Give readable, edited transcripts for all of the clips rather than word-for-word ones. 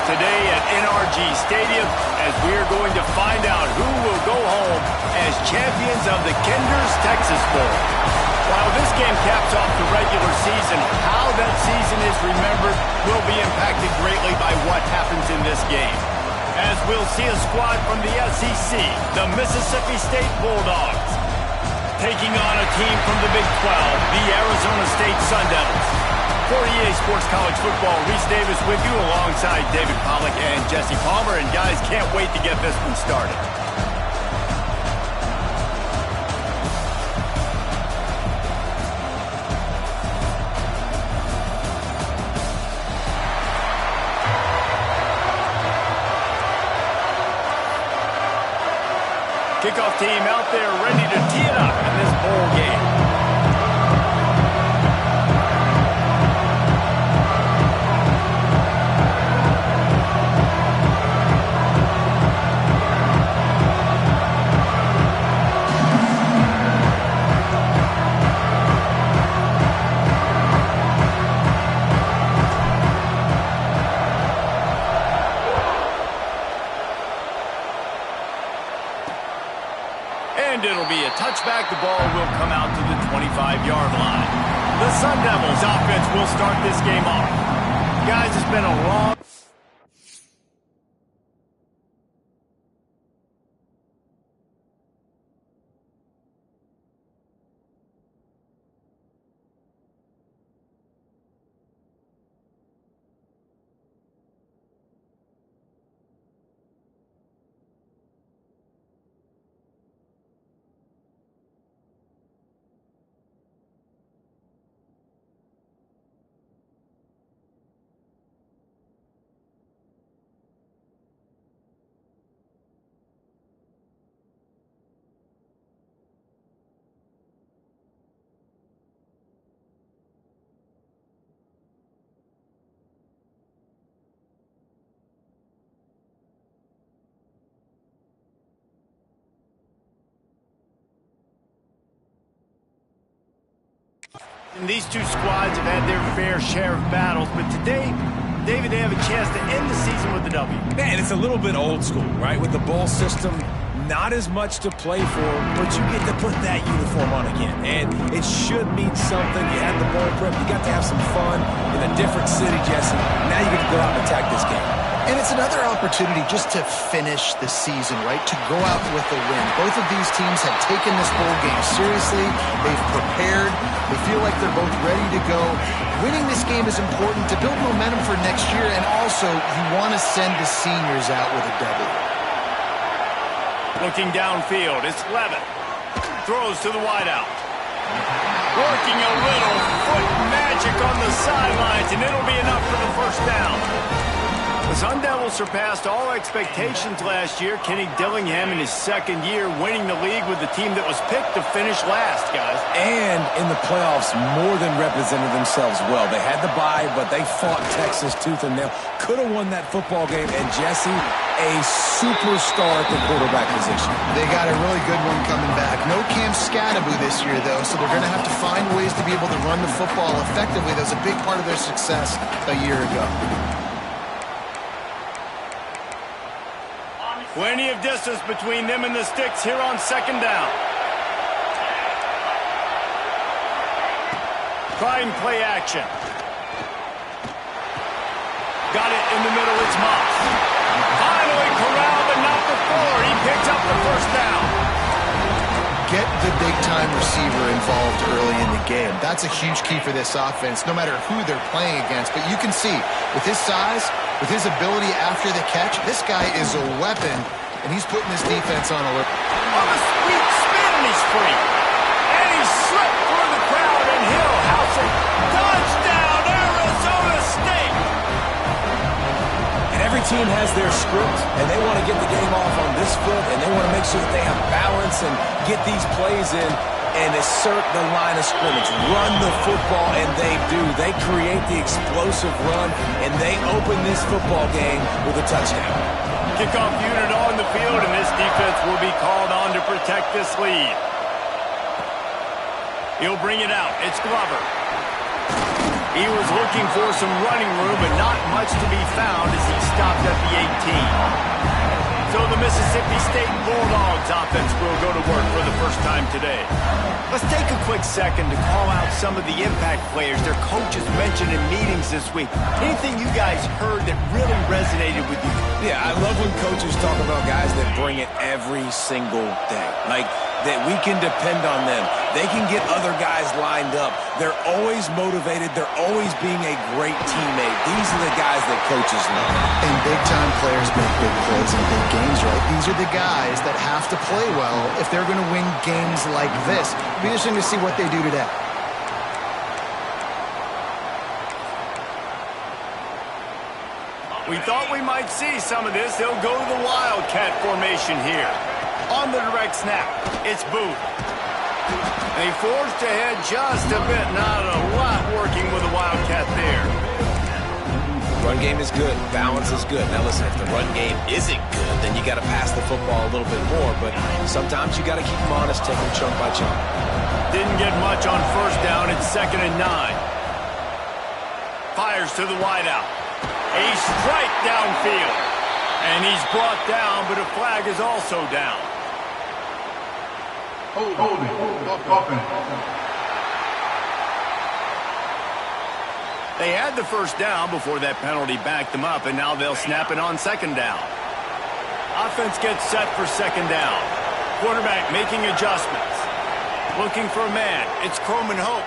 today at NRG Stadium as we are going to find out who will go home as champions of the Kinder's Texas Bowl. While this game caps off the regular season, how that season is remembered will be impacted greatly by what happens in this game. As we'll see a squad from the SEC, the Mississippi State Bulldogs, taking on a team from the Big 12, the Arizona State Sun Devils. For EA Sports College Football, Reese Davis with you alongside David Pollack and Jesse Palmer. And guys, can't wait to get this one started. Kickoff team out there ready to tee it up in this bowl game. And it'll be a touchback. The ball will come out to the 25-yard line. The Sun Devils offense will start this game off. Guys, it's been a long... And these two squads have had their fair share of battles, but today, David, they have a chance to end the season with a W. Man, it's a little bit old school, right? With the bowl system, not as much to play for, but you get to put that uniform on again. And it should mean something. You had the bowl prep. You got to have some fun in a different city, Jesse. Now you get to go out and attack this game. And it's another opportunity just to finish the season, right? To go out with a win. Both of these teams have taken this bowl game seriously. They've prepared. They feel like they're both ready to go. Winning this game is important to build momentum for next year, and also you want to send the seniors out with a W. Looking downfield, it's Levin. Throws to the wideout. Working a little foot magic on the sidelines, and it'll be enough for the first down. The Sun Devils surpassed all expectations last year. Kenny Dillingham in his second year winning the league with the team that was picked to finish last, guys. And in the playoffs, more than represented themselves well. They had the bye, but they fought Texas tooth and nail. Could have won that football game. And Jesse, a superstar at the quarterback position. They got a really good one coming back. No Cam Scattaboo this year, though, so they're going to have to find ways to be able to run the football effectively. That was a big part of their success a year ago. Plenty of distance between them and the sticks here on second down. Trying play action. Got it in the middle, it's Moss. Finally corralled but not before. He picks up the first down. Get the big-time receiver involved early in the game. That's a huge key for this offense, no matter who they're playing against. But you can see, with his size, with his ability after the catch, this guy is a weapon, and he's putting this defense on alert. On a sweet spin, and he's free. And he slipped through the crowd, and he'll house it. Touchdown, Arizona State! And every team has their script, and they want to get the game off on this foot, and they want to make sure that they have balance and get these plays in and assert the line of scrimmage. Run the football, and they do. They create the explosive run, and they open this football game with a touchdown. Kickoff unit on the field, and this defense will be called on to protect this lead. He'll bring it out. It's Glover. He was looking for some running room, but not much to be found as he stopped at the 18. So the Mississippi State Bulldogs offense will go to work for the first time today. Let's take a quick second to call out some of the impact players their coaches mentioned in meetings this week. Anything you guys heard that really resonated with you? Yeah, I love when coaches talk about guys that bring it every single day. Like, that we can depend on them. They can get other guys lined up. They're always motivated. They're always being a great teammate. These are the guys that coaches love. And big-time players make big plays in big games, right? These are the guys that have to play well if they're going to win games like this. It'll be interesting to see what they do today. We thought we might see some of this. They'll go to the Wildcat formation here. On the direct snap, it's Booth. They forced ahead just a bit. Not a lot working with the Wildcat there. Run game is good. Balance is good. Now listen, if the run game isn't good, then you got to pass the football a little bit more. But sometimes you got to keep them honest, take them chunk by chunk. Didn't get much on first down. It's 2nd and 9. Fires to the wideout. A strike downfield. And he's brought down, but a flag is also down. They had the first down before that penalty backed them up, and now they'll snap it on 2nd down. Offense gets set for 2nd down. Quarterback making adjustments. Looking for a man. It's Croman Hope.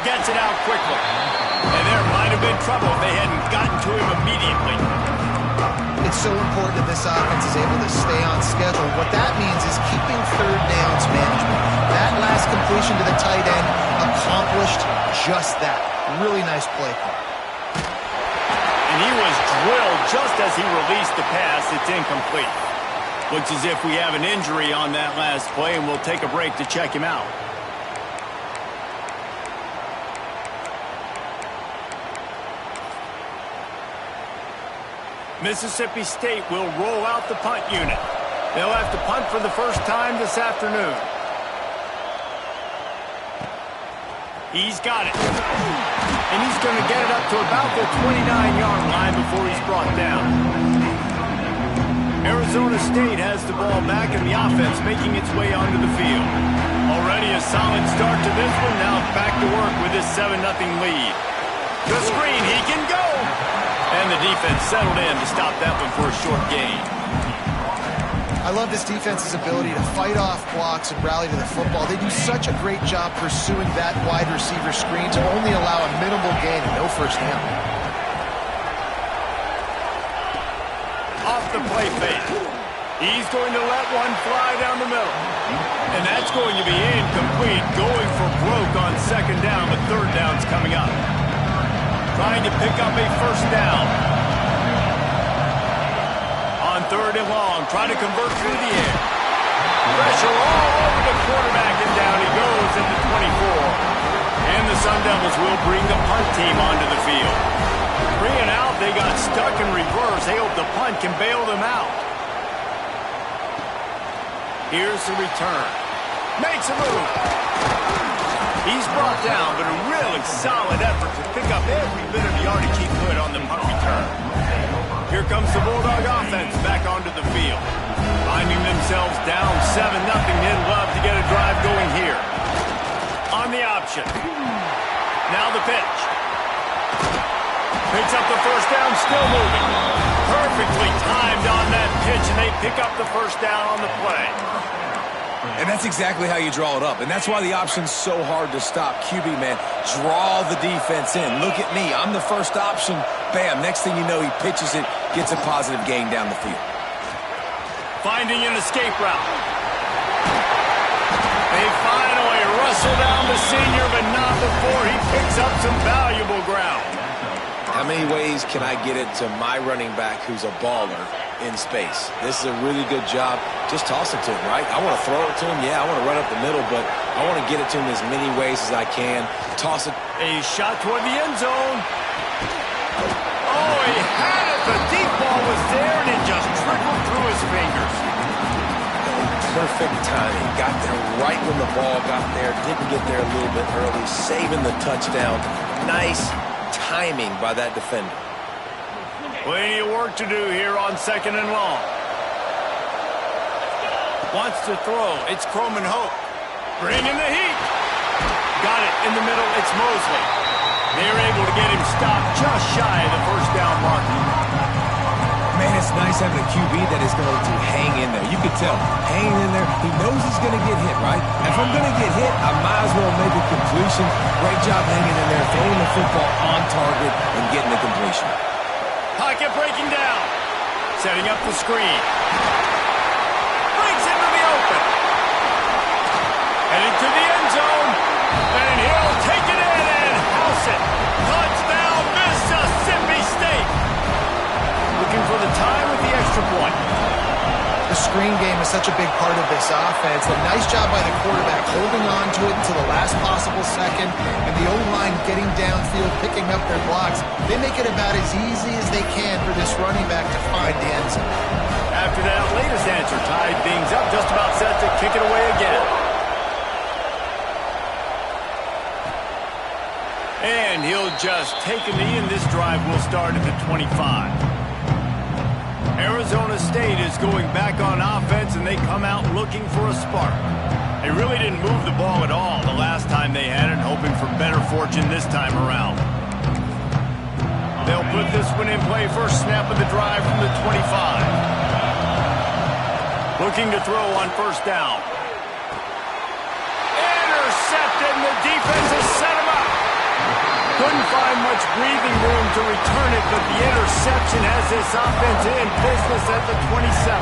Gets it out quickly. And there might have been trouble if they hadn't gotten to him immediately. It's so important that this offense is able to stay on schedule. What that means is keeping 3rd downs management. That last completion to the tight end accomplished just that. Really nice play call. And he was drilled just as he released the pass. It's incomplete. Looks as if we have an injury on that last play, and we'll take a break to check him out. Mississippi State will roll out the punt unit. They'll have to punt for the first time this afternoon. He's got it. And he's going to get it up to about the 29-yard line before he's brought down. Arizona State has the ball back, and the offense making its way onto the field. Already a solid start to this one. Now back to work with his 7-0 lead. The screen, he can go. And the defense settled in to stop that one for a short gain. I love this defense's ability to fight off blocks and rally to the football. They do such a great job pursuing that wide receiver screen to only allow a minimal gain and no first down. Off the play fake. He's going to let one fly down the middle. And that's going to be incomplete. Going for broke on 2nd down, but 3rd down's coming up. Trying to pick up a first down. On 3rd and long, trying to convert through the air. Pressure all over the quarterback, and down he goes at the 24. And the Sun Devils will bring the punt team onto the field. Bringing out, they got stuck in reverse. They hope the punt can bail them out. Here's the return. Makes a move. He's brought down, but a really solid effort to pick up every bit of yardage he could on the punt return. Here comes the Bulldog offense back onto the field. Finding themselves down 7-0, they'd love to get a drive going here. On the option. Now the pitch. Picks up the first down, still moving. Perfectly timed on that pitch, and they pick up the first down on the play. And that's exactly how you draw it up. And that's why the option's so hard to stop. QB, man, draw the defense in. Look at me. I'm the first option. Bam. Next thing you know, he pitches it, gets a positive gain down the field. Finding an escape route. They finally wrestle down the senior, but not before he picks up some valuable ground. How many ways can I get it to my running back who's a baller in space? This is a really good job. Just toss it to him, right? I want to throw it to him. Yeah, I want to run up the middle, but I want to get it to him as many ways as I can. Toss it. A shot toward the end zone. Oh, he had it. The deep ball was there, and it just trickled through his fingers. Perfect timing. Got there right when the ball got there. Didn't get there a little bit early. Saving the touchdown. Nice timing by that defender. Plenty of work to do here on 2nd and long. Wants to throw. It's Croman Hope. Bringing the heat. Got it in the middle. It's Mosley. They're able to get him stopped just shy of the first down mark. Man, it's nice having a QB that is going to hang in there. You can tell, hanging in there, he knows he's going to get hit, right? If I'm going to get hit, I might as well make a completion. Great job hanging in there, throwing the football on target and getting the completion. Pocket breaking down. Setting up the screen. Breaks into the open. Heading to the end zone. And he'll take it in and house it. Touchdown, Mississippi State. Looking for the time with the extra point. The screen game is such a big part of this offense. A nice job by the quarterback holding on to it until the last possible second, and the O-line getting downfield, picking up their blocks. They make it about as easy as they can for this running back to find the end zone. After that latest answer tied things up, just about set to kick it away again. And he'll just take a knee, and this drive will start at the 25. Arizona State is going back on offense, and they come out looking for a spark. They really didn't move the ball at all the last time they had it, hoping for better fortune this time around. They'll put this one in play. First snap of the drive from the 25. Looking to throw on first down. Intercepted, and the defense has set him up. Couldn't find much breathing room to return it, but the interception has this offense in business at the 27.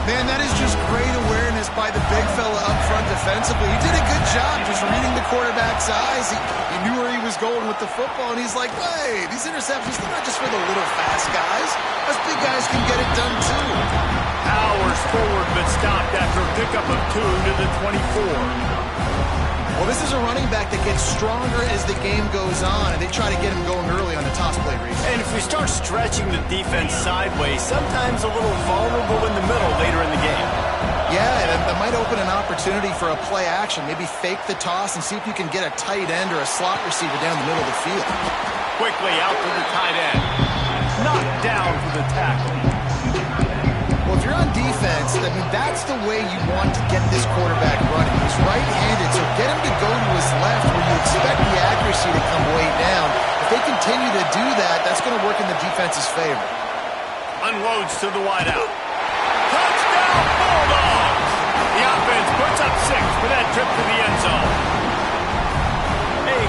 Man, that is just great awareness by the big fella up front defensively. He did a good job just reading the quarterback's eyes. He knew where he was going with the football, and he's like, hey, these interceptions, they're not just for the little fast guys. Us big guys can get it done too. Powers forward, but stopped after a pickup of 2 to the 24. Well, this is a running back that gets stronger as the game goes on, and they try to get him going early on the toss play read. And if we start stretching the defense sideways, sometimes a little vulnerable in the middle later in the game. Yeah, that might open an opportunity for a play action. Maybe fake the toss and see if you can get a tight end or a slot receiver down the middle of the field. Quickly out to the tight end. Knocked down for the tackle. Well, if you're on defense, I mean, that's the way you want to get this quarterback running. He's right-handed, so get him to go to his left where you expect the accuracy to come way down. If they continue to do that, that's going to work in the defense's favor. Unloads to the wideout. Touchdown, Bulldogs! The offense puts up 6 for that trip to the end zone. A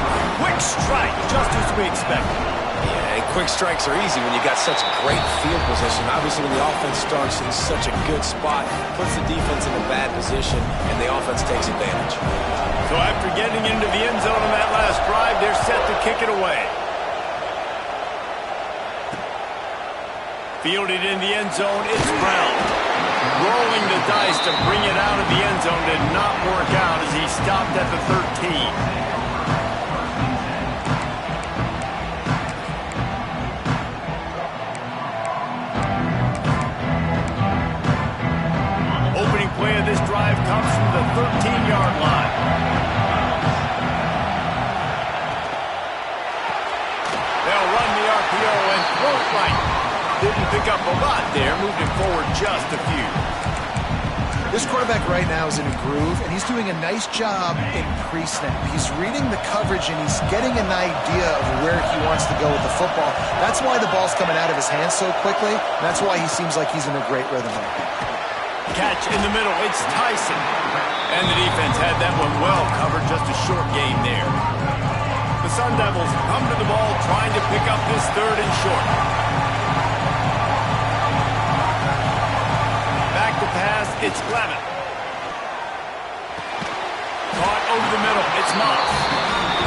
quick strike, just as we expected. Yeah, and quick strikes are easy when you got such great field position. Obviously, when the offense starts in such a good spot, puts the defense in a bad position, and the offense takes advantage. So after getting into the end zone on that last drive, they're set to kick it away. Fielded in the end zone, it's Brown. Rolling the dice to bring it out of the end zone did not work out as he stopped at the 13. Play of this drive comes from the 13-yard line. They'll run the RPO and throw it right. Didn't pick up a lot there, moved it forward just a few. This quarterback right now is in a groove, and he's doing a nice job in pre-snap. He's reading the coverage, and he's getting an idea of where he wants to go with the football. That's why the ball's coming out of his hands so quickly. That's why he seems like he's in a great rhythm right now. Catch in the middle, it's Tyson. And the defense had that one well covered, just a short gain there. The Sun Devils come to the ball, trying to pick up this 3rd and short. Back to pass, it's Clement. Caught over the middle, it's Moss.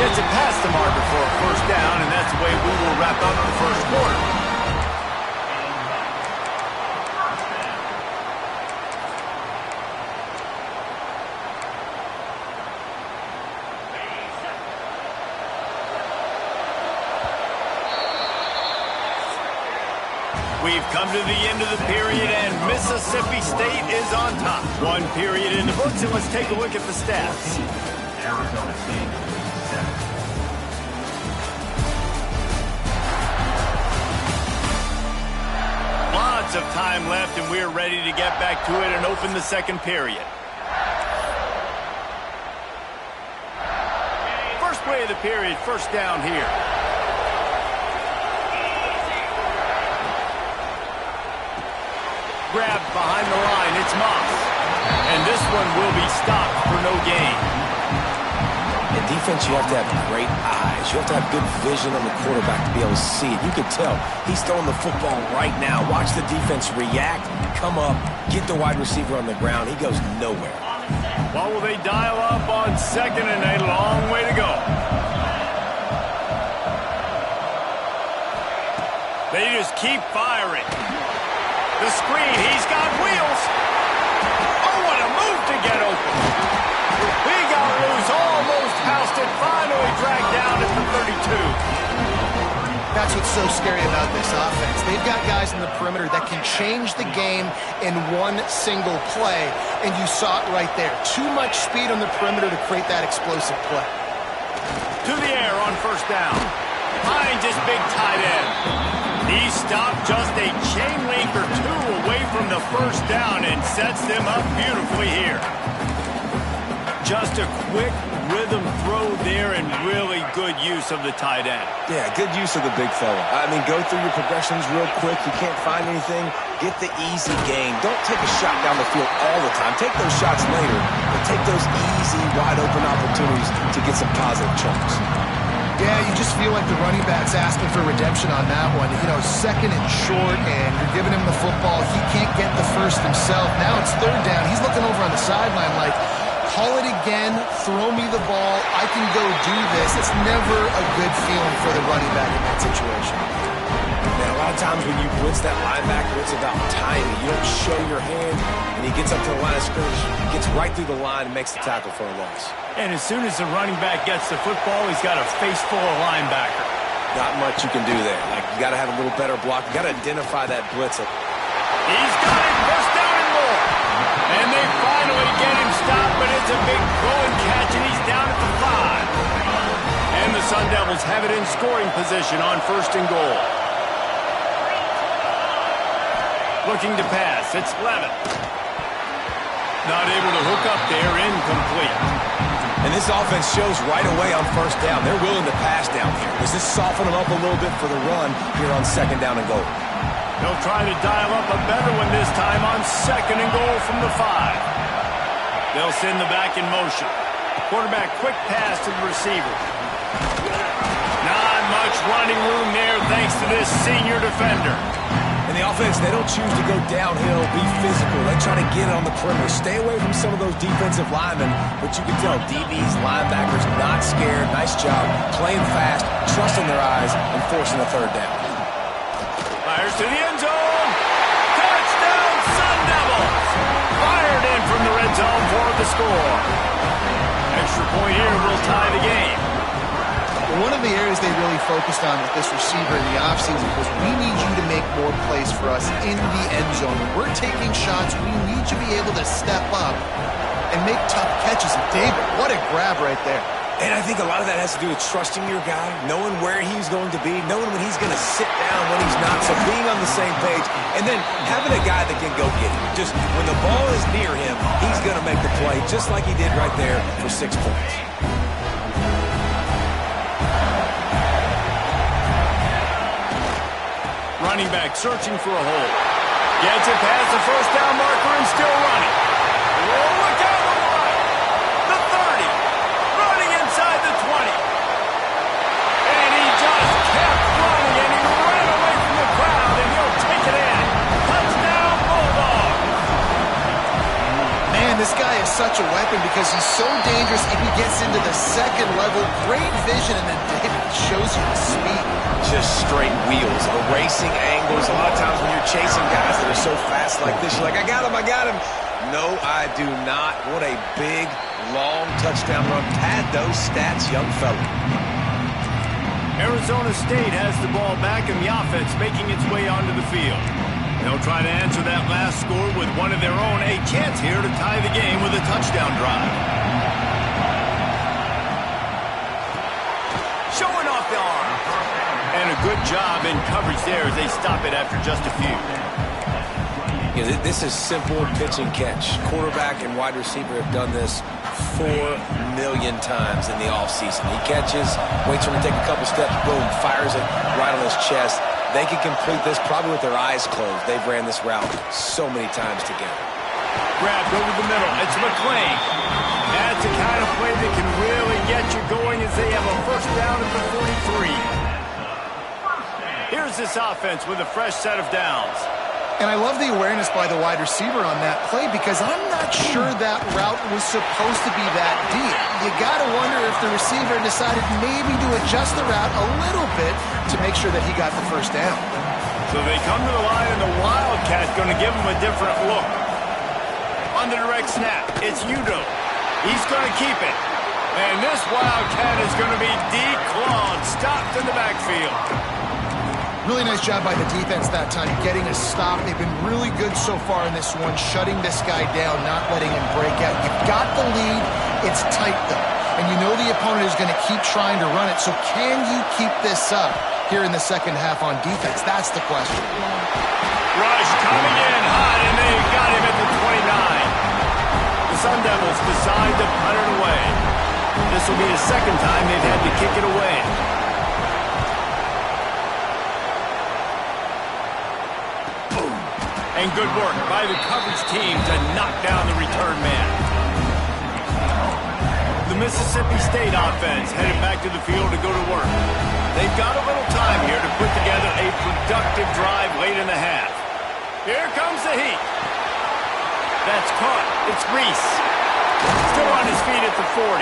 Gets it past the marker for a first down, and that's the way we will wrap up the first quarter. We've come to the end of the period, and Mississippi State is on top. 1 period in the books, and let's take a look at the stats. Arizona State, 7. lots of time left, and we're ready to get back to it and open the second period. First play of the period, first down here. Grabbed behind the line, it's Moss. And this one will be stopped for no gain. In defense, you have to have great eyes. You have to have good vision on the quarterback to be able to see it. You can tell he's throwing the football right now. Watch the defense react, come up, get the wide receiver on the ground. He goes nowhere. Well, will they dial up on second and a long way to go? They just keep firing. The screen, he's got wheels. Oh, what a move to get open. He got loose, almost housed it, finally dragged down at the 32. That's what's so scary about this offense. They've got guys in the perimeter that can change the game in one single play, and you saw it right there. Too much speed on the perimeter to create that explosive play. To the air on first down. Finds his big tight end. He stopped just a chain link or two away from the first down and sets them up beautifully here. Just a quick rhythm throw there and really good use of the tight end. Yeah, good use of the big fella. I mean, go through your progressions real quick. You can't find anything. Get the easy gain. Don't take a shot down the field all the time. Take those shots later, but take those easy, wide-open opportunities to get some positive chunks. Yeah, you just feel like the running back's asking for redemption on that one. You know, second and short, and you're giving him the football. He can't get the first himself. Now it's third down. He's looking over on the sideline like, call it again, throw me the ball, I can go do this. It's never a good feeling for the running back in that situation. Man, a lot of times when you blitz that linebacker, it's about timing. You don't show your hand, and he gets up to the line of scrimmage, gets right through the line and makes the tackle for a loss. And as soon as the running back gets the football, he's got a face full of linebacker. Not much you can do there. Like, you got to have a little better block. You got to identify that blitzer. He's got it, first down and more. And they finally get him stopped, but it's a big throw and catch, and he's down at the 5. And the Sun Devils have it in scoring position on first and goal. Looking to pass, it's Levin. Not able to hook up there, incomplete. And this offense shows right away on first down. They're willing to pass down here. Does this soften them up a little bit for the run here on second down and goal? They'll try to dial up a better one this time on second and goal from the 5. They'll send the back in motion. Quarterback quick pass to the receiver. Not much running room there thanks to this senior defender. And the offense, they don't choose to go downhill, be physical. They try to get it on the perimeter. Stay away from some of those defensive linemen, but you can tell DBs, linebackers, not scared. Nice job playing fast, trusting their eyes, and forcing a third down. Fires to the end zone. Touchdown, Sun Devils. Fired in from the red zone for the score. Extra point here will tie the game. One of the areas they really focused on with this receiver in the offseason was we need you to make more plays for us in the end zone. When we're taking shots, we need you to be able to step up and make tough catches. And David, what a grab right there. And I think a lot of that has to do with trusting your guy, knowing where he's going to be, knowing when he's going to sit down, when he's not, so being on the same page, and then having a guy that can go get it. Just when the ball is near him, he's going to make the play, just like he did right there for 6 points. Running back searching for a hole. Gets it past the first down marker and still running. Oh, look out on the right. The 30. Running inside the 20. And he just kept running, and he ran away from the crowd, and he'll take it in. Touchdown, Bulldog. Man, this guy is such a weapon because he's so dangerous if he gets into the second level. Great vision, and then David shows you the speed. Just straight wheels, erasing angles. A lot of times when you're chasing guys that are so fast like this, you're like, I got him, I got him. No, I do not. What a big, long touchdown run. Pad those stats, young fella. Arizona State has the ball back, and the offense making its way onto the field. They'll try to answer that last score with one of their own. A chance here to tie the game with a touchdown drive. Showing off the arm. And a good job in coverage there as they stop it after just a few. Yeah, this is simple pitch and catch. Quarterback and wide receiver have done this 4 million times in the offseason. He catches, waits for him to take a couple steps, boom, fires it right on his chest. They can complete this probably with their eyes closed. They've ran this route so many times together. Grabbed over the middle. It's McClain. That's the kind of play that can really get you going as they have a first down at the 43. Here's this offense with a fresh set of downs. And I love the awareness by the wide receiver on that play because I'm not sure that route was supposed to be that deep. You got to wonder if the receiver decided maybe to adjust the route a little bit to make sure that he got the first down. So they come to the line, and the Wildcat's going to give him a different look. On the direct snap, it's Udo. He's going to keep it. And this Wildcat is going to be declawed, stopped in the backfield. Really nice job by the defense that time, getting a stop. They've been really good so far in this one, shutting this guy down, not letting him break out. You've got the lead. It's tight, though. And you know the opponent is going to keep trying to run it. So can you keep this up here in the second half on defense? That's the question. Rush coming in hot, and they got him at the 29. The Sun Devils decide to punt it away. This will be the second time they've had to kick it away. And good work by the coverage team to knock down the return man. The Mississippi State offense headed back to the field to go to work. They've got a little time here to put together a productive drive late in the half. Here comes the heat. That's caught. It's Reese. Still on his feet at the 40.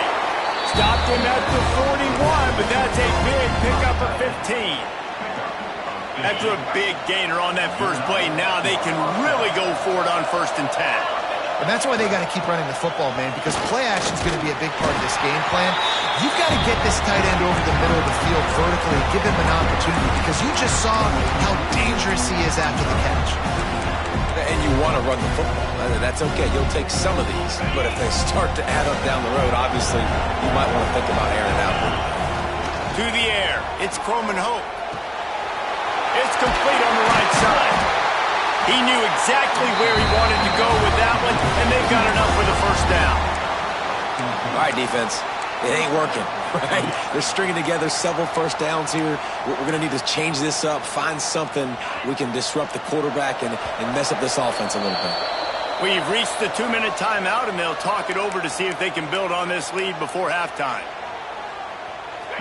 Stopped him at the 41, but that's a big pickup of 15. After a big gainer on that first play, now they can really go for it on 1st and 10. And that's why they got to keep running the football, man, because play action is going to be a big part of this game plan. You've got to get this tight end over the middle of the field vertically, give him an opportunity, because you just saw how dangerous he is after the catch. And you want to run the football. That's okay. You'll take some of these. But if they start to add up down the road, obviously, you might want to think about airing it out. To the air. It's Coleman Hope. It's complete on the right side. He knew exactly where he wanted to go with that one, and they've got enough for the first down. All right, defense. It ain't working, right? They're stringing together several first downs here. We're going to need to change this up, find something we can disrupt the quarterback and mess up this offense a little bit. We've reached the 2-minute timeout, and they'll talk it over to see if they can build on this lead before halftime.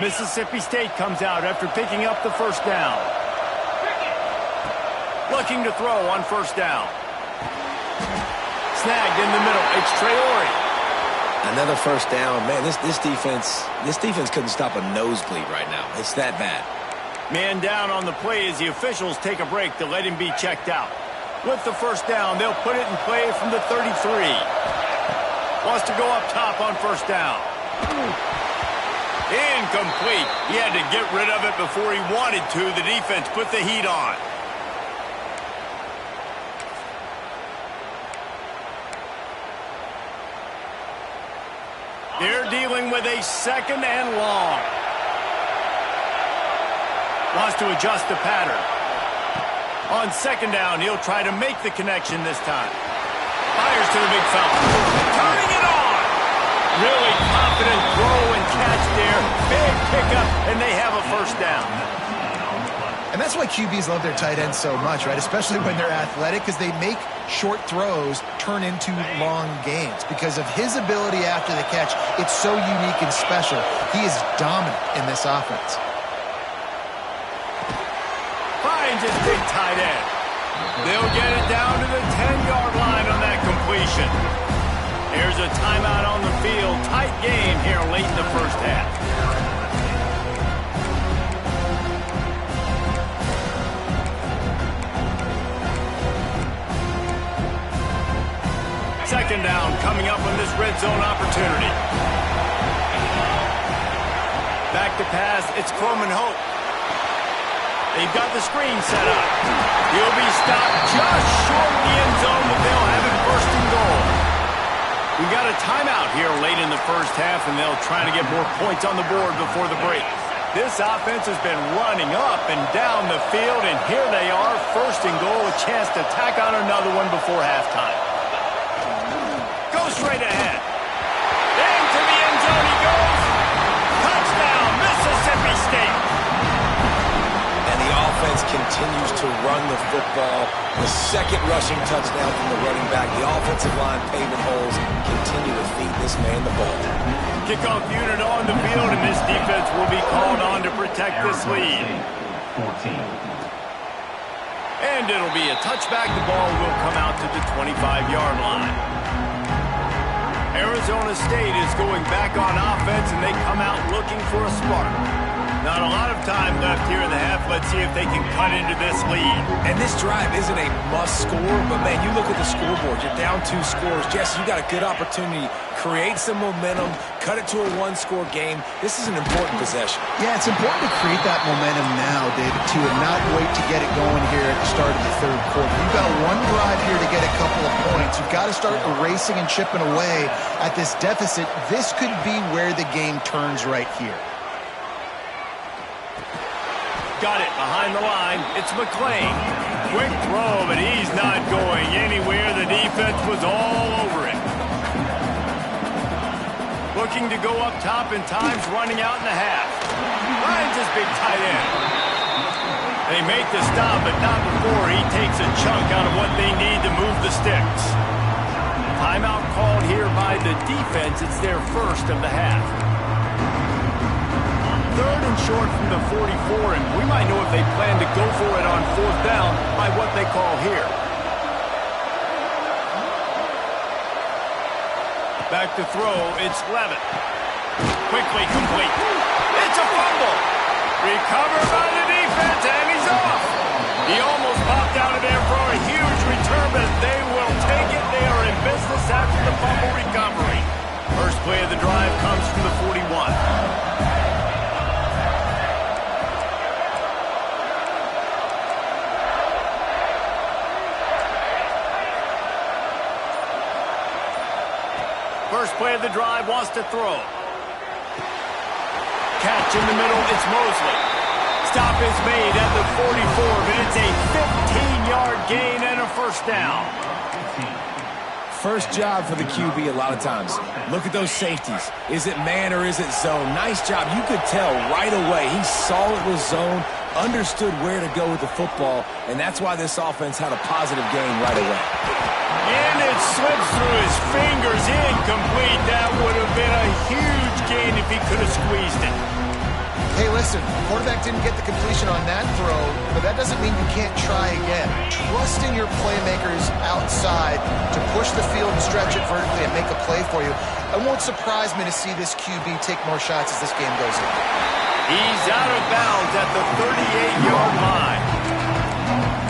Mississippi State comes out after picking up the first down. Looking to throw on first down. Snagged in the middle. It's Traore. Another first down. Man, this defense couldn't stop a nosebleed right now. It's that bad. Man down on the play as the officials take a break to let him be checked out. With the first down, they'll put it in play from the 33. Wants to go up top on first down. Incomplete. He had to get rid of it before he wanted to. The defense put the heat on. They're dealing with a 2nd and long. Wants to adjust the pattern. On 2nd down, he'll try to make the connection this time. Fires to the big fella. Turning it on. Really confident throw and catch there. Big pickup, and they have a first down. And that's why QBs love their tight ends so much, right? Especially when they're athletic, because they make short throws turn into long gains. Because of his ability after the catch, it's so unique and special. He is dominant in this offense. Finds his big tight end. They'll get it down to the 10-yard line on that completion. Here's a timeout on the field. Tight game here late in the first half. Second down coming up on this red zone opportunity. Back to pass, it's Coleman Hope. They've got the screen set up. He'll be stopped just short of the end zone, but they'll have it 1st and goal. We've got a timeout here late in the first half, and they'll try to get more points on the board before the break. This offense has been running up and down the field, and here they are, first and goal, a chance to tack on another one before halftime. Go straight ahead. Into the end zone he goes. Touchdown, Mississippi State. And the offense continues to run the football. The second rushing touchdown from the running back. The offensive line paving holes continue to feed this man the ball. Kickoff unit on the field, and this defense will be called on to protect this lead. 14. And it'll be a touchback. The ball will come out to the 25-yard line. Arizona State is going back on offense, and they come out looking for a spark. Not a lot of time left here in the half. Let's see if they can cut into this lead. And this drive isn't a must score, but man, you look at the scoreboard. You're down 2 scores. Jesse, you got a good opportunity. Create some momentum. Cut it to a 1-score game. This is an important possession. Yeah, it's important to create that momentum now, David, too, and not wait to get it going here at the start of the third quarter. You've got one drive here to get a couple of points. You've got to start erasing and chipping away at this deficit. This could be where the game turns right here. Got it behind the line. It's McClain. Quick throw, but he's not going anywhere. The defense was all over it. Looking to go up top, and time's running out in the half. Finds his big tight end. They make the stop, but not before he takes a chunk out of what they need to move the sticks. Timeout called here by the defense. It's their first of the half. Third and short from the 44, and we might know if they plan to go for it on fourth down by what they call here. Back to throw, it's Levitt. Quickly complete. It's a fumble. Recovered by the defense, and he's off. He almost popped out of there for a huge return, but they will take it. They are in business after the fumble recovery. First play of the drive comes from the 41. First play of the drive, wants to throw. Catch in the middle, it's Mosley. Stop is made at the 44, but it's a 15-yard gain and a first down. First job for the QB a lot of times. Look at those safeties. Is it man or is it zone? Nice job. You could tell right away. He saw it was zone, understood where to go with the football, and that's why this offense had a positive gain right away. And it slips through his fingers, incomplete. That would have been a huge gain if he could have squeezed it. Hey, listen, quarterback didn't get the completion on that throw, but that doesn't mean you can't try again. Trusting your playmakers outside to push the field and stretch it vertically and make a play for you. It won't surprise me to see this QB take more shots as this game goes on. He's out of bounds at the 38-yard line.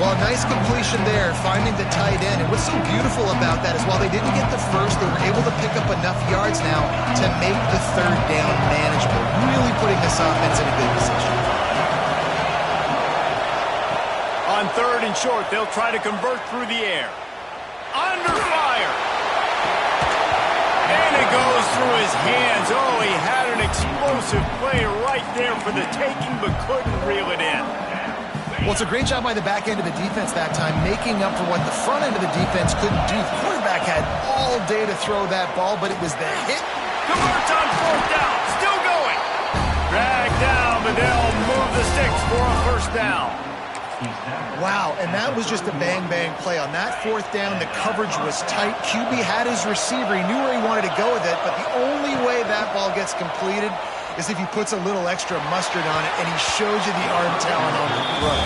Well, nice completion there, finding the tight end. And what's so beautiful about that is while they didn't get the first, they were able to pick up enough yards now to make the third down manageable. Really putting this offense in a good position. On third and short, they'll try to convert through the air. Under fire. And it goes through his hands. Oh, he had an explosive play right there for the taking, but couldn't reel it in. Well, it's a great job by the back end of the defense that time, making up for what the front end of the defense couldn't do. The quarterback had all day to throw that ball, but it was the hit. Converts on fourth down. Still going. Dragged down, but they'll move the sticks for a first down. Wow, and that was just a bang-bang play. On that fourth down, the coverage was tight. QB had his receiver. He knew where he wanted to go with it, but the only way that ball gets completed is if he puts a little extra mustard on it, and he shows you the arm talent on the throw.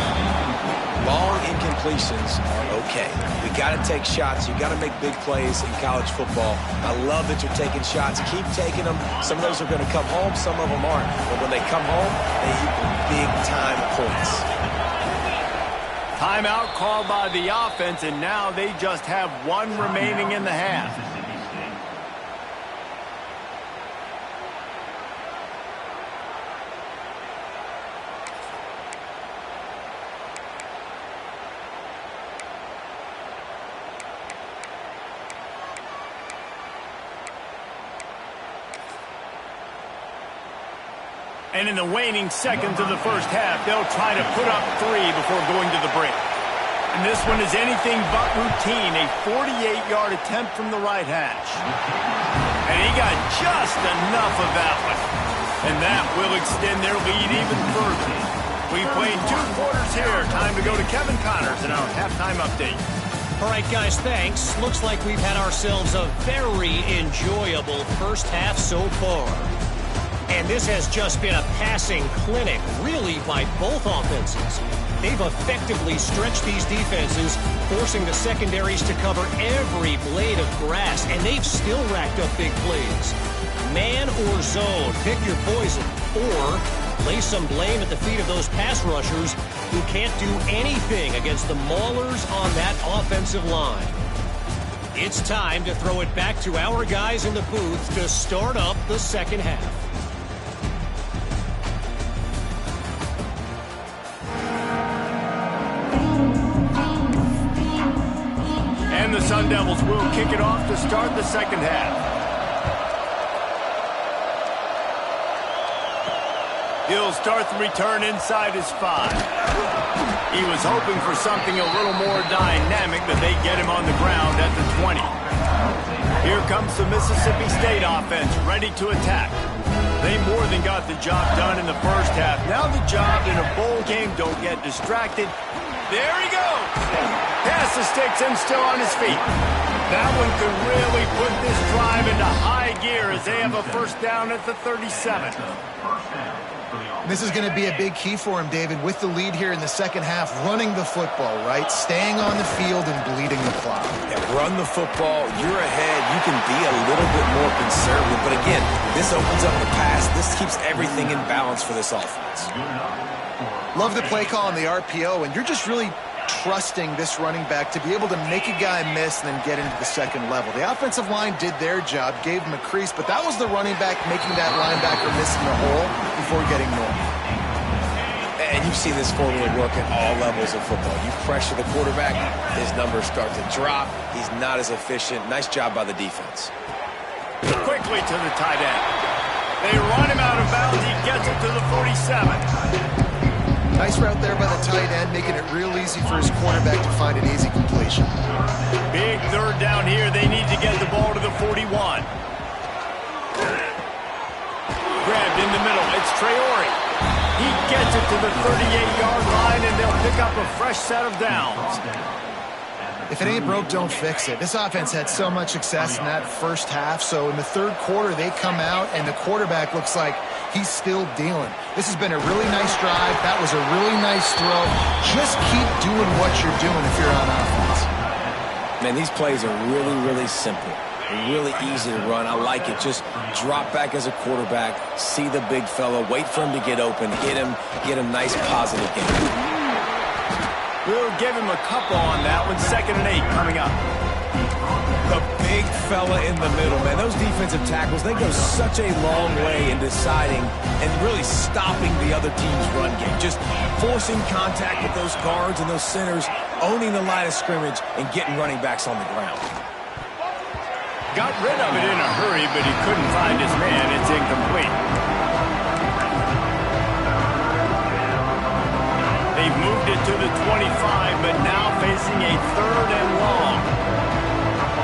Long incompletions are okay. We got to take shots. You got to make big plays in college football. I love that you're taking shots. Keep taking them. Some of those are going to come home. Some of them aren't. But when they come home, they equal big-time points. Timeout called by the offense, and now they just have one remaining in the half. And in the waning seconds of the first half, they'll try to put up 3 before going to the break. And this one is anything but routine, a 48-yard attempt from the right hash. And he got just enough of that one. And that will extend their lead even further. We played 2 quarters here. Time to go to Kevin Connors in our halftime update. All right, guys, thanks. Looks like we've had ourselves a very enjoyable first half so far. And this has just been a passing clinic, really, by both offenses. They've effectively stretched these defenses, forcing the secondaries to cover every blade of grass, and they've still racked up big plays. Man or zone, pick your poison, or lay some blame at the feet of those pass rushers who can't do anything against the maulers on that offensive line. It's time to throw it back to our guys in the booth to start up the second half. And the Sun Devils will kick it off to start the second half. He'll start the return inside his 5. He was hoping for something a little more dynamic, but they get him on the ground at the 20. Here comes the Mississippi State offense, ready to attack. They more than got the job done in the first half. Now the job in a bowl game, don't get distracted. There he goes. Pass the sticks and still on his feet. That one could really put this drive into high gear as they have a first down at the 37. This is going to be a big key for him, David, with the lead here in the second half, running the football, right? Staying on the field and bleeding the clock. Yeah, run the football, you're ahead, you can be a little bit more conservative. But again, this opens up the pass. This keeps everything in balance for this offense. Love the play call on the RPO, and you're just really trusting this running back to be able to make a guy miss and then get into the second level. The offensive line did their job, gave him a crease, but that was the running back making that linebacker miss in the hole before getting north. And you've seen this formula work at all levels of football. You pressure the quarterback, his numbers start to drop. He's not as efficient. Nice job by the defense. Quickly to the tight end. They run him out of bounds. He gets it to the 47. Nice route there by the tight end, making it real easy for his quarterback to find an easy completion. Big third down here. They need to get the ball to the 41. Grabbed in the middle. It's Traore. He gets it to the 38-yard line, and they'll pick up a fresh set of downs. If it ain't broke, don't fix it. This offense had so much success in that first half, so in the third quarter, they come out, and the quarterback looks like he's still dealing. This has been a really nice drive. That was a really nice throw. Just keep doing what you're doing if you're on offense. Man, these plays are really, really simple. They're really easy to run. I like it. Just drop back as a quarterback, see the big fella, wait for him to get open, get a nice positive game. We'll give him a couple on that one. 2nd and 8 coming up. The big fella in the middle, man. Those defensive tackles, they go such a long way in deciding and really stopping the other team's run game. Just forcing contact with those guards and those centers, owning the line of scrimmage, and getting running backs on the ground. Got rid of it in a hurry, but he couldn't find his man. It's incomplete. They've moved it to the 25, but now facing a 3rd and long.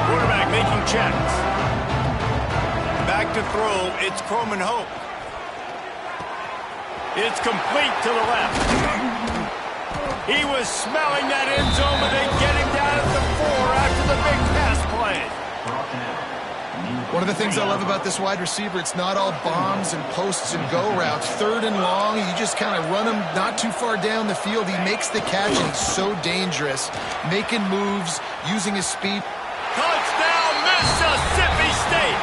Quarterback making checks. Back to throw. It's Croman Hope. It's complete to the left. He was smelling that end zone, but they get him down at the 4 after the big pass play. One of the things I love about this wide receiver, it's not all bombs and posts and go routes. 3rd and long, you just kind of run him not too far down the field. He makes the catch, and he's so dangerous, making moves, using his speed. Touchdown, Mississippi State!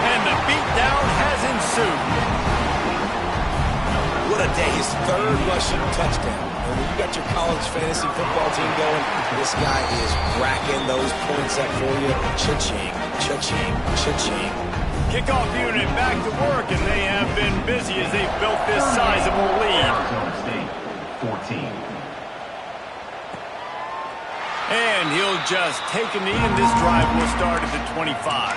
And the beatdown has ensued. What a day. His 3rd rushing touchdown. And when you got your college fantasy football team going, this guy is racking those points up for you. Cha-ching, cha-ching, cha-ching. Kickoff unit back to work, and they have been busy as they've built this sizable lead. 14. And he'll just take a knee, and this drive will start at the 25.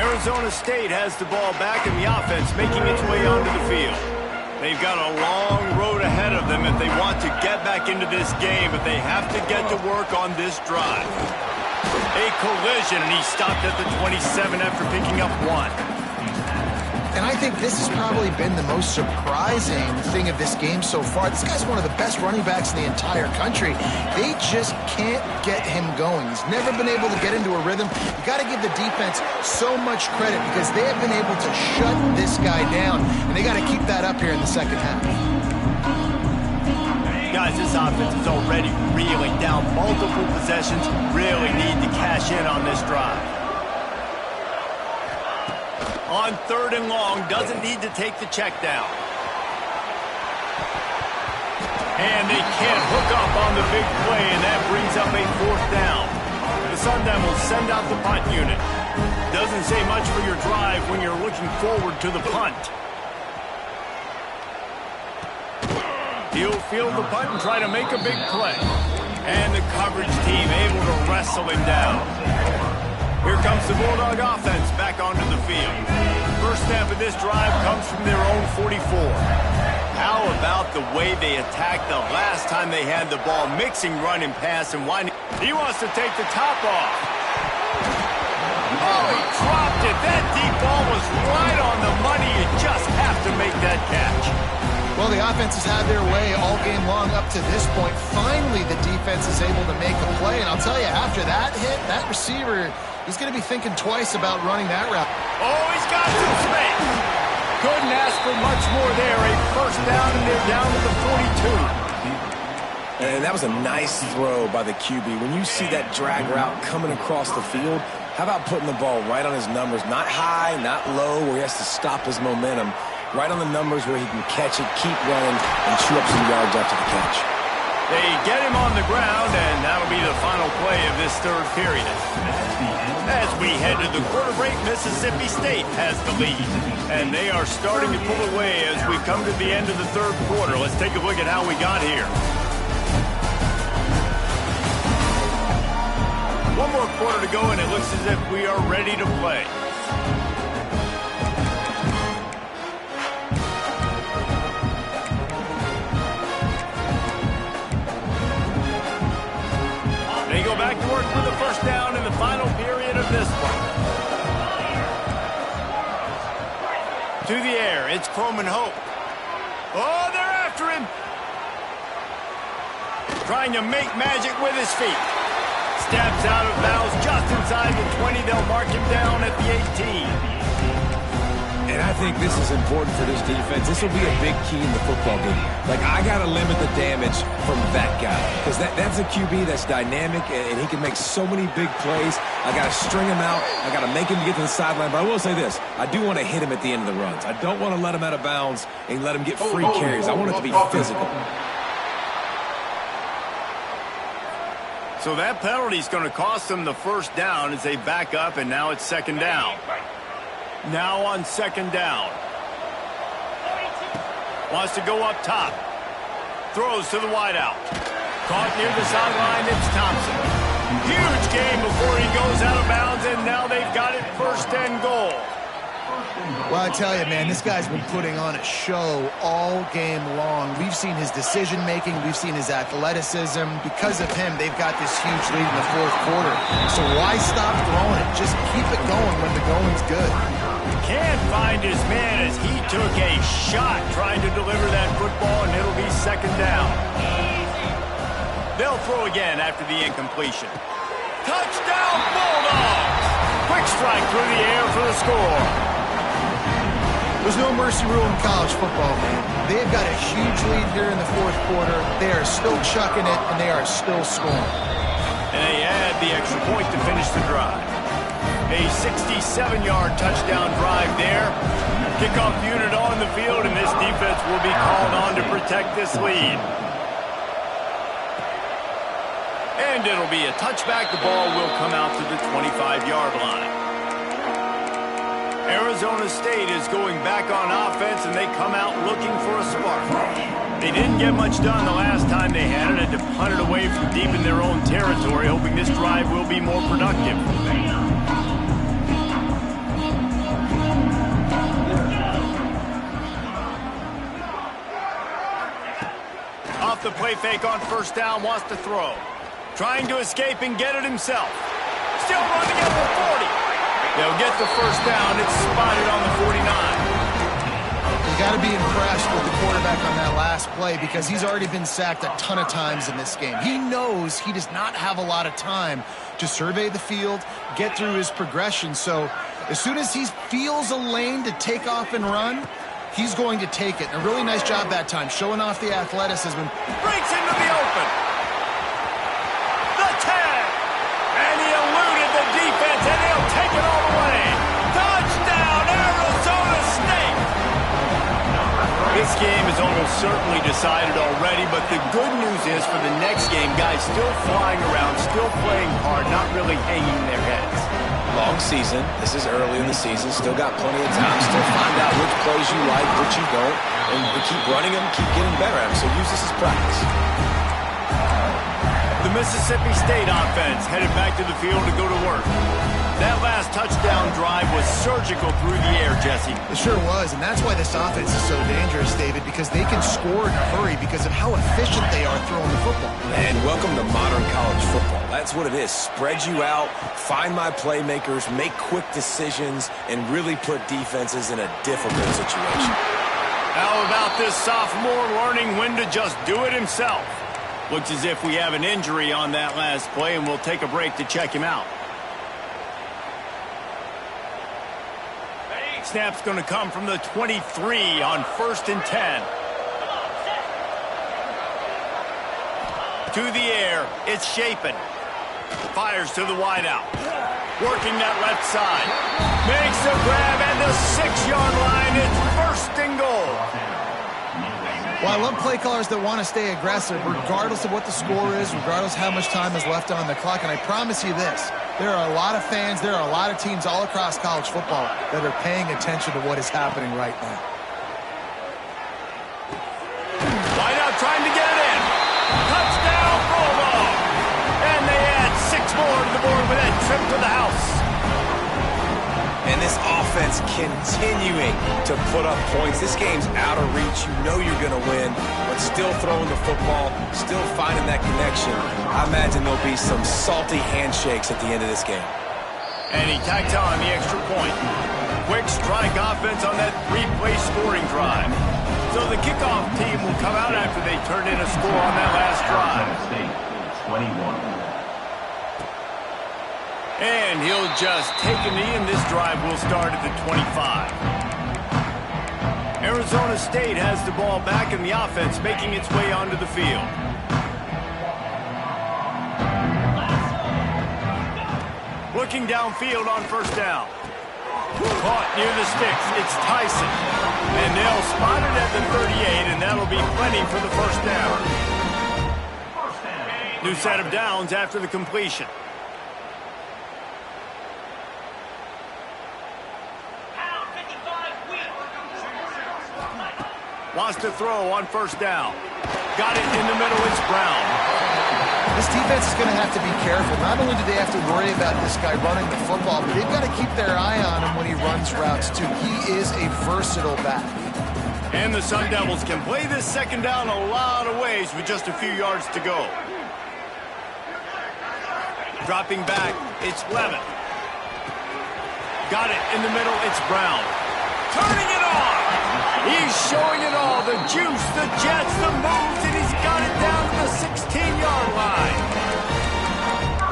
Arizona State has the ball back in the offense, making its way onto the field. They've got a long road ahead of them if they want to get back into this game, but they have to get to work on this drive. A collision, and he stopped at the 27 after picking up 1. And I think this has probably been the most surprising thing of this game so far. This guy's one of the best running backs in the entire country. They just can't get him going. He's never been able to get into a rhythm. You got to give the defense so much credit because they have been able to shut this guy down, and they got to keep that up here in the second half. Guys, this offense is already reeling down multiple possessions. Really need to cash in on this drive. On 3rd and long, doesn't need to take the check down. And they can't hook up on the big play, and that brings up a 4th down. The Sun Devils send out the punt unit. Doesn't say much for your drive when you're looking forward to the punt. He'll field the punt and try to make a big play. And the coverage team able to wrestle him down. Here comes the Bulldog offense back onto the field. First snap of this drive comes from their own 44. How about the way they attacked the last time they had the ball, mixing run and pass and winding. He wants to take the top off. Oh, he dropped it. That deep ball was right on the money. You just have to make that catch. Well, the offense has had their way all game long up to this point. Finally, the defense is able to make a play. And I'll tell you, after that hit, that receiver, he's going to be thinking twice about running that route. Oh, he's got some space. Couldn't ask for much more there. A first down, and they're down to the 42. And that was a nice throw by the QB. When you see that drag route coming across the field, how about putting the ball right on his numbers? Not high, not low, where he has to stop his momentum. Right on the numbers where he can catch it, keep running, and chew up some yards after the catch. They get him on the ground, and that'll be the final play of this 3rd period. As we head to the quarter break, Mississippi State has the lead. And they are starting to pull away as we come to the end of the 3rd quarter. Let's take a look at how we got here. One more quarter to go, and it looks as if we are ready to play. They go back to work for the first down in the final period of this one. To the air, it's Coleman Hope. Oh, they're after him. Trying to make magic with his feet. Steps out of bounds just inside the 20. They'll mark him down at the 18. And I think this is important for this defense. This will be a big key in the football game. Like, I got to limit the damage from that guy. Because that's a QB that's dynamic, and he can make so many big plays. I got to string him out. I got to make him get to the sideline. But I will say this. I do want to hit him at the end of the runs. I don't want to let him out of bounds and let him get free carries. I want it to be physical. So that penalty is going to cost them the first down as they back up, and now it's 2nd down. Now on 2nd down. Wants to go up top. Throws to the wideout. Caught near the sideline, it's Thompson. Huge gain before he goes out of bounds, and now they've got it 1st and goal. Well, I tell you, man, this guy's been putting on a show all game long. We've seen his decision-making. We've seen his athleticism. Because of him, they've got this huge lead in the 4th quarter. So why stop throwing it? Just keep it going when the going's good. Can't find his man as he took a shot trying to deliver that football, and it'll be 2nd down. They'll throw again after the incompletion. Touchdown, Bulldogs! Quick strike through the air for the score. There's no mercy rule in college football, man. They've got a huge lead here in the 4th quarter. They are still chucking it, and they are still scoring. And they add the extra point to finish the drive. A 67-yard touchdown drive there. Kickoff unit on the field, and this defense will be called on to protect this lead. And it'll be a touchback. The ball will come out to the 25-yard line. Arizona State is going back on offense, and they come out looking for a spark. They didn't get much done the last time they had it, and to punt it away from deep in their own territory, hoping this drive will be more productive. off the play fake on first down, wants to throw. Trying to escape and get it himself. Still running at the 40. They'll get the first down. It's spotted on the 49. You got to be impressed with the quarterback on that last play because he's already been sacked a ton of times in this game. He knows he does not have a lot of time to survey the field, get through his progression. So as soon as he feels a lane to take off and run, he's going to take it. And a really nice job that time, showing off the athleticism. Breaks into the open. The tag. And he eluded the defense, and he'll take it all the way. Touchdown, Arizona State. This game is almost certainly decided already, but the good news is for the next game, guys still flying around, still playing hard, not really hanging their heads. Long season. This is early in the season. Still got plenty of time. Still find out which plays you like, which you don't, and keep running them, keep getting better at them. So use this as practice. The Mississippi State offense headed back to the field to go to work. That last touchdown drive was surgical through the air, Jesse. It sure was, and that's why this offense is so dangerous, David, because they can score in a hurry because of how efficient they are throwing the football. And welcome to modern college football. That's what it is. Spread you out, find my playmakers, make quick decisions, and really put defenses in a difficult situation. How about this sophomore learning when to just do it himself? Looks as if we have an injury on that last play, and we'll take a break to check him out. Snap's going to come from the 23 on 1st and 10. To the air, it's Shapen. Fires to the wideout. Working that left side. Makes the grab at the 6-yard line. It's 1st and goal. Well, I love play callers that want to stay aggressive regardless of what the score is, regardless of how much time is left on the clock. And I promise you this, there are a lot of fans, there are a lot of teams all across college football that are paying attention to what is happening right now. Wideout trying to get it in. Touchdown, Bulldog. And they add 6 more to the board with that trip to the house. And this offense continuing to put up points. This game's out of reach. You know you're going to win, but still throwing the football, still finding that connection. I imagine there'll be some salty handshakes at the end of this game. And he tacked on the extra point. Quick strike offense on that 3-play scoring drive. So the kickoff team will come out after they turn in a score on that last drive. Arizona State, 21. And he'll just take a knee, and this drive will start at the 25. Arizona State has the ball back, and the offense making its way onto the field. Looking downfield on 1st down. Caught near the sticks. It's Tyson. And they'll spot it at the 38, and that'll be plenty for the 1st down. New set of downs after the completion. Wants to throw on 1st down. Got it in the middle. It's Brown. This defense is going to have to be careful. Not only do they have to worry about this guy running the football, but they've got to keep their eye on him when he runs routes, too. He is a versatile back. And the Sun Devils can play this 2nd down a lot of ways with just a few yards to go. Dropping back, it's Levin. Got it in the middle. It's Brown. Turning it on. He's showing it all, the juice, the jets, the moves, and he's got it down to the 16-yard line.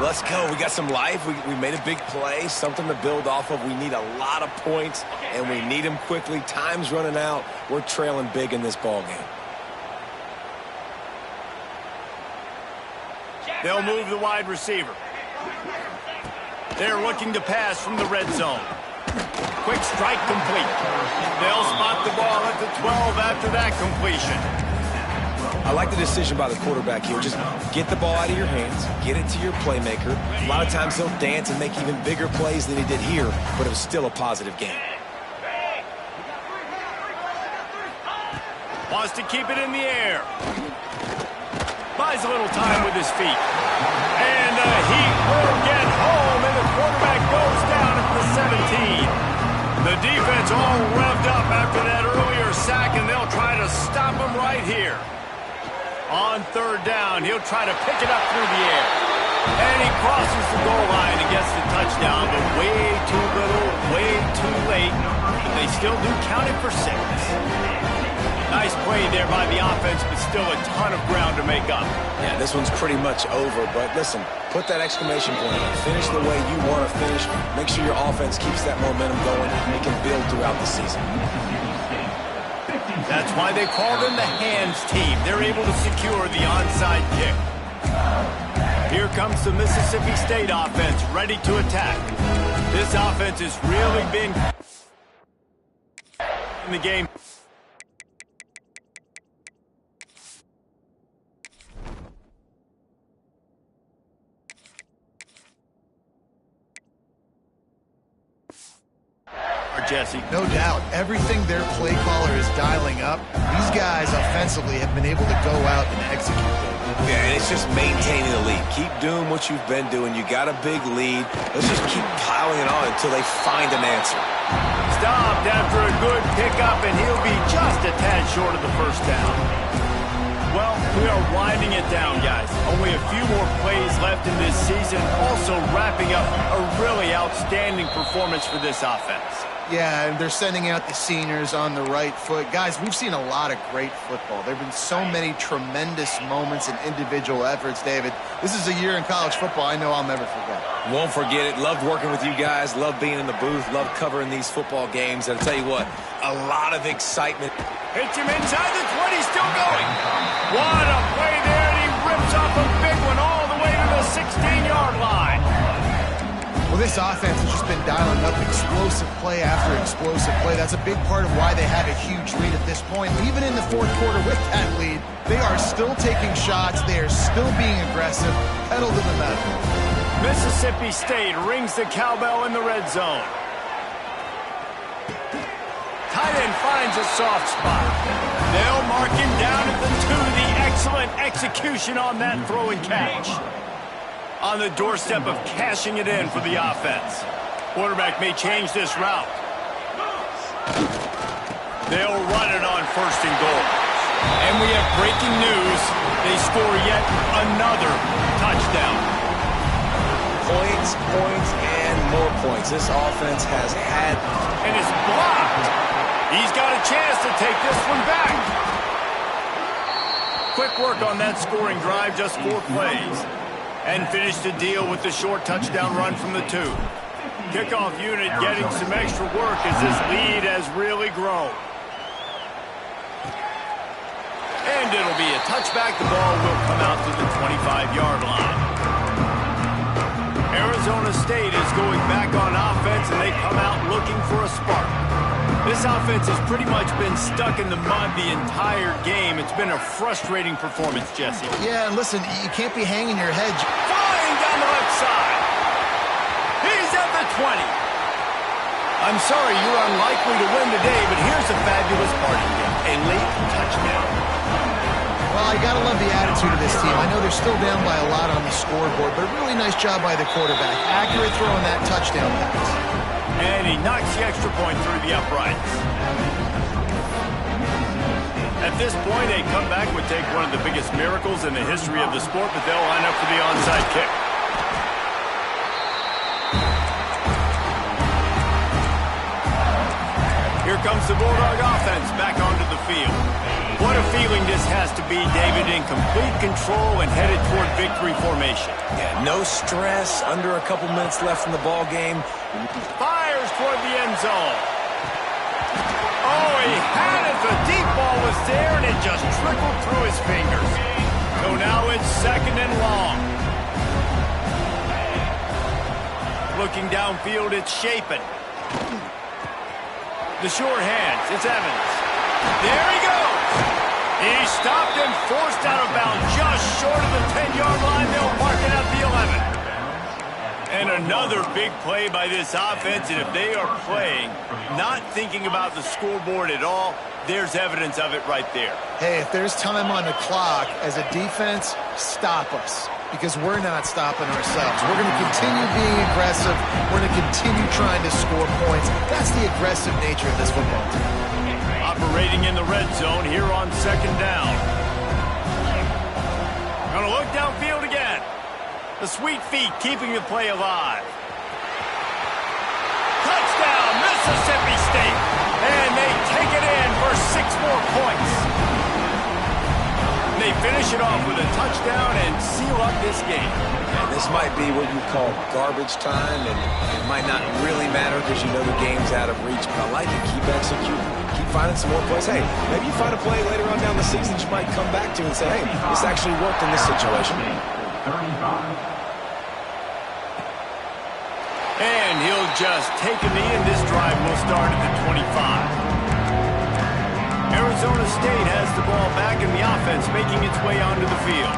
Let's go. We got some life. We made a big play, something to build off of. We need a lot of points, and we need them quickly. Time's running out. We're trailing big in this ball game. They'll move the wide receiver. They're looking to pass from the red zone. Quick strike complete. They'll spot the ball at the 12 after that completion. I like the decision by the quarterback here. Just get the ball out of your hands, get it to your playmaker. A lot of times he'll dance and make even bigger plays than he did here, but it was still a positive game. Wants to keep it in the air. Buys a little time with his feet. And the Heat will get home, and the quarterback goes down at the 17. The defense all revved up after that earlier sack, and they'll try to stop him right here. On third down, he'll try to pick it up through the air. And he crosses the goal line and gets the touchdown, but way too little, way too late. They still do count it for 6. Nice play there by the offense, but still a ton of ground to make up. Yeah, this one's pretty much over, but listen, put that exclamation point on. Finish the way you want to finish. Make sure your offense keeps that momentum going and it can build throughout the season. That's why they call them the hands team. They're able to secure the onside kick. Here comes the Mississippi State offense, ready to attack. This offense has really been in the game. Jesse. No doubt. Everything their play caller is dialing up, these guys offensively have been able to go out and execute. Yeah, and it's just maintaining the lead. Keep doing what you've been doing. You got a big lead. Let's just keep piling it on until they find an answer. Stopped after a good pickup, and he'll be just a tad short of the first down. Well, we are winding it down, guys. Only a few more plays left in this season. Also wrapping up a really outstanding performance for this offense. Yeah, and they're sending out the seniors on the right foot. Guys, we've seen a lot of great football. There have been so many tremendous moments and individual efforts, David. This is a year in college football I know I'll never forget. Won't forget it. Loved working with you guys. Loved being in the booth. Loved covering these football games. And I'll tell you what, a lot of excitement. Hits him inside the 20, still going. What a play there, and he rips off a big one all the way to the 16-yard line. Well, this offense has just been dialing up explosive play after explosive play. That's a big part of why they have a huge lead at this point. Even in the fourth quarter with that lead, they are still taking shots. They are still being aggressive, pedal to the metal. Mississippi State rings the cowbell in the red zone. Tight end finds a soft spot. They'll mark him down at the 2. The excellent execution on that throw and catch. On the doorstep of cashing it in for the offense. Quarterback may change this route. They'll run it on 1st and goal. And we have breaking news. They score yet another touchdown. Points, points, and more points. This offense has had... And it's blocked. He's got a chance to take this one back. Quick work on that scoring drive, just 4 plays. And finished the deal with the short touchdown run from the 2. Kickoff unit getting some extra work as this lead has really grown. And it'll be a touchback. The ball will come out to the 25-yard line. Arizona State is going back on offense, and they come out looking for a spark. This offense has pretty much been stuck in the mud the entire game. It's been a frustrating performance, Jesse. Yeah, and listen, you can't be hanging your head. Flying down the left side. He's at the 20. I'm sorry you're unlikely to win today, but here's a fabulous parting gift. A late touchdown. Well, you got to love the attitude of this team. I know they're still down by a lot on the scoreboard, but a really nice job by the quarterback. Accurate throw on that touchdown pass. And he knocks the extra point through the uprights. At this point, a comeback would take one of the biggest miracles in the history of the sport, but they'll line up for the onside kick. Here comes the Bulldog offense back onto the field. What a feeling this has to be, David, in complete control and headed toward victory formation. Yeah, no stress, under a couple minutes left in the ball game. Fires toward the end zone. Oh, he had it. The deep ball was there, and it just trickled through his fingers. So now it's 2nd and long. Looking downfield, it's Shapen. The short hands, it's Evans. There he goes. He stopped and forced out of bounds just short of the 10-yard line. They'll mark it at the 11. And another big play by this offense, and if they are playing, not thinking about the scoreboard at all, there's evidence of it right there. Hey, if there's time on the clock, as a defense, stop us. Because we're not stopping ourselves. We're going to continue being aggressive. We're going to continue trying to score points. That's the aggressive nature of this football team. Operating in the red zone here on 2nd down. Gonna look downfield again. The sweet feet keeping the play alive. Touchdown, Mississippi State. And they take it in for 6 more points. They finish it off with a touchdown and seal up this game. And this might be what you call garbage time, and it might not really matter because you know the game's out of reach, but I like to keep executing, keep finding some more plays. Hey, maybe you find a play later on down the season that you might come back to and say, hey, this actually worked in this situation. And he'll just take a knee, and this drive will start at the 25. Arizona State has the ball back in the offense, making its way onto the field.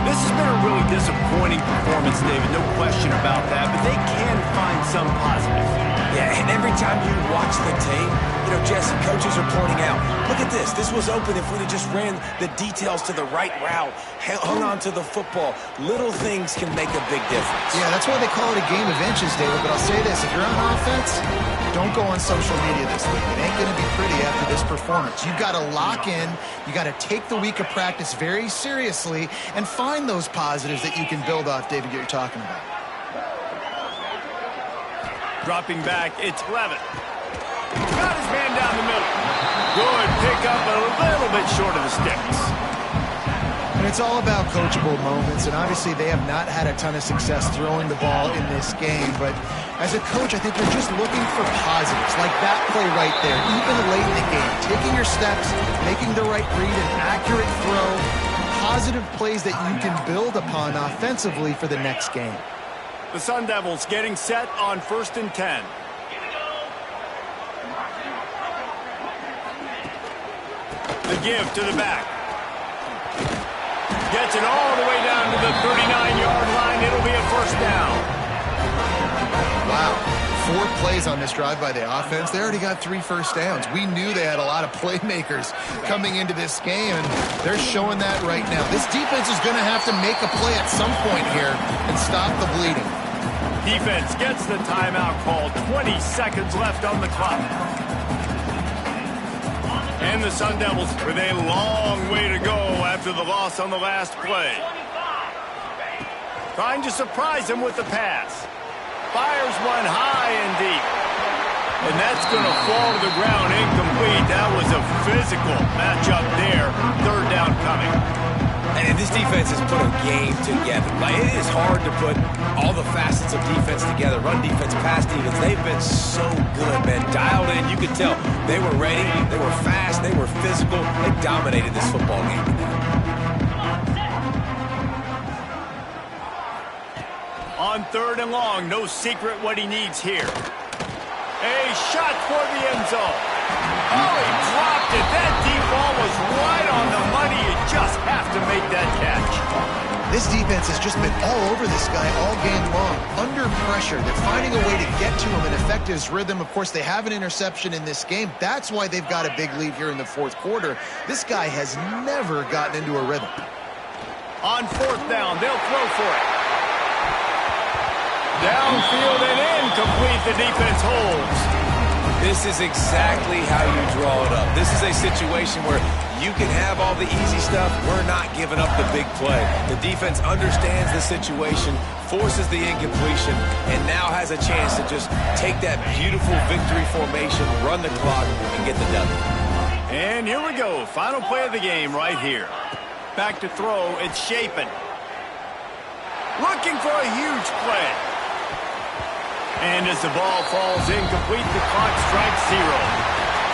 This has been a really disappointing performance, David, no question about that, but they can find some positive. Yeah, and every time you watch the tape, you know, Jesse, coaches are pointing out, look at this. This was open if we'd have just ran the details to the right route, hung on to the football. Little things can make a big difference. Yeah, that's why they call it a game of inches, David. But I'll say this, if you're on offense, don't go on social media this week. It ain't going to be pretty after this performance. You've got to lock in. You got to take the week of practice very seriously and find those positives that you can build off, David, that you're talking about. Dropping back, it's Levitt. Got his man down the middle. Good pickup, a little bit short of the sticks. And it's all about coachable moments, and obviously they have not had a ton of success throwing the ball in this game, but as a coach, I think you're just looking for positives, like that play right there, even late in the game. Taking your steps, making the right read, an accurate throw, positive plays that you can build upon offensively for the next game. The Sun Devils getting set on 1st and 10. The give to the back. Gets it all the way down to the 39-yard line. It'll be a 1st down. Wow. 4 plays on this drive by the offense. They already got 3 first downs. We knew they had a lot of playmakers coming into this game, and they're showing that right now. This defense is going to have to make a play at some point here and stop the bleeding. Defense gets the timeout called. 20 seconds left on the clock. And the Sun Devils with a long way to go after the loss on the last play. Trying to surprise him with the pass. Fires one high and deep. And that's going to fall to the ground incomplete. That was a physical matchup there. 3rd down coming. And this defense has put a game together. Like, it is hard to put all the facets of defense together. Run defense, pass defense. They've been so good, man. Dialed in. You could tell they were ready. They were fast. They were physical. They dominated this football game. On 3rd and long, no secret what he needs here. A shot for the end zone. Oh, he dropped it. That deep ball was right on the money. You just have to make that catch. This defense has just been all over this guy all game long. Under pressure. They're finding a way to get to him and affect his rhythm. Of course, they have an interception in this game. That's why they've got a big lead here in the 4th quarter. This guy has never gotten into a rhythm. On 4th down, they'll throw for it. Downfield and incomplete. The defense holds. This is exactly how you draw it up. This is a situation where you can have all the easy stuff. We're not giving up the big play. The defense understands the situation, forces the incompletion, and now has a chance to just take that beautiful victory formation, run the clock, and get the W. And here we go. Final play of the game right here. Back to throw. It's Shapen. Looking for a huge play. And as the ball falls incomplete, the clock strikes 0.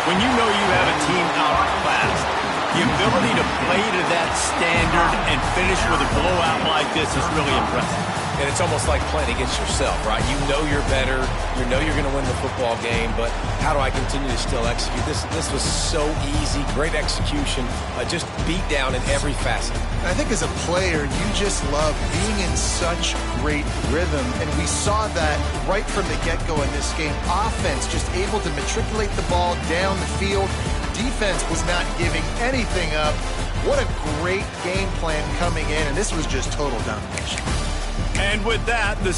When you know you have a team outclassed, the ability to play to that standard and finish with a blowout like this is really impressive. And it's almost like playing against yourself, right? You know you're better. You know you're going to win the football game, but how do I continue to still execute? This was so easy, great execution, just beat down in every facet. I think as a player, you just love being in such great rhythm, and we saw that right from the get-go in this game. Offense just able to matriculate the ball down the field. Defense was not giving anything up. What a great game plan coming in, and this was just total domination. And with that, the